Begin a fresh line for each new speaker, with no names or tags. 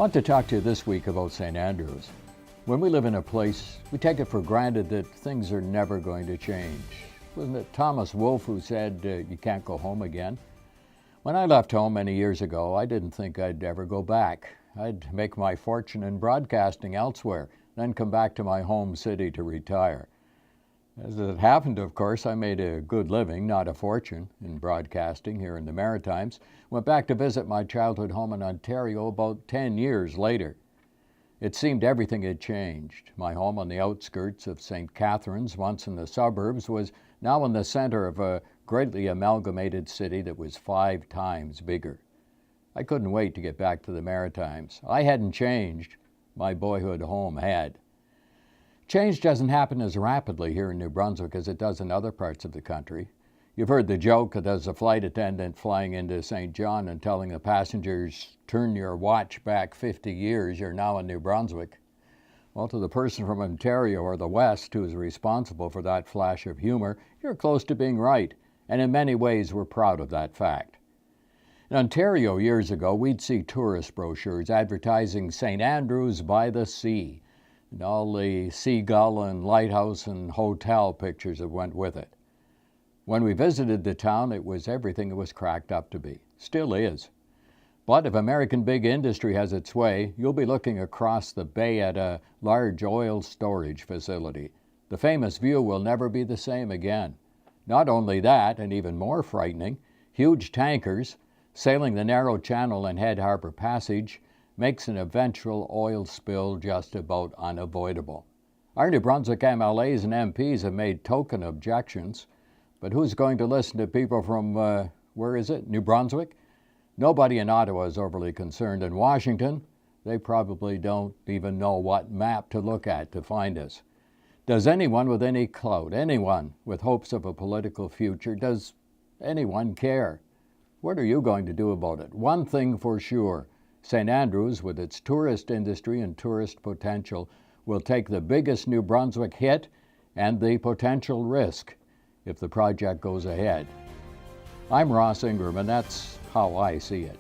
want to talk to you this week about St. Andrews. When we live in a place, we take it for granted that things are never going to change. Wasn't it Thomas Wolfe who said, you can't go home again? When I left home many years ago, I didn't think I'd ever go back. I'd make my fortune in broadcasting elsewhere, then come back to my home city to retire. As it happened, of course, I made a good living, not a fortune, in broadcasting here in the Maritimes. Went back to visit my childhood home in Ontario about 10 years later. It seemed everything had changed. My home on the outskirts of St. Catharines, once in the suburbs, was now in the center of a greatly amalgamated city that was 5 times bigger. I couldn't wait to get back to the Maritimes. I hadn't changed. My boyhood home had. Change doesn't happen as rapidly here in New Brunswick as it does in other parts of the country. You've heard the joke that there's a flight attendant flying into St. John and telling the passengers, turn your watch back 50 years, you're now in New Brunswick. Well, to the person from Ontario or the West who is responsible for that flash of humor, you're close to being right, and in many ways we're proud of that fact. In Ontario years ago, we'd see tourist brochures advertising St. Andrews by the sea, and all the seagull and lighthouse and hotel pictures that went with it. When we visited the town, it was everything it was cracked up to be. Still is. But if American big industry has its way, you'll be looking across the bay at a large oil storage facility. The famous view will never be the same again. Not only that, and even more frightening, huge tankers sailing the narrow channel and Head Harbor Passage makes an eventual oil spill just about unavoidable. Our New Brunswick MLAs and MPs have made token objections, but who's going to listen to people from, New Brunswick? Nobody in Ottawa is overly concerned. In Washington, they probably don't even know what map to look at to find us. Does anyone with any clout, anyone with hopes of a political future, does anyone care? What are you going to do about it? One thing for sure, St. Andrews, with its tourist industry and tourist potential, will take the biggest New Brunswick hit and the potential risk if the project goes ahead. I'm Ross Ingram, and that's how I see it.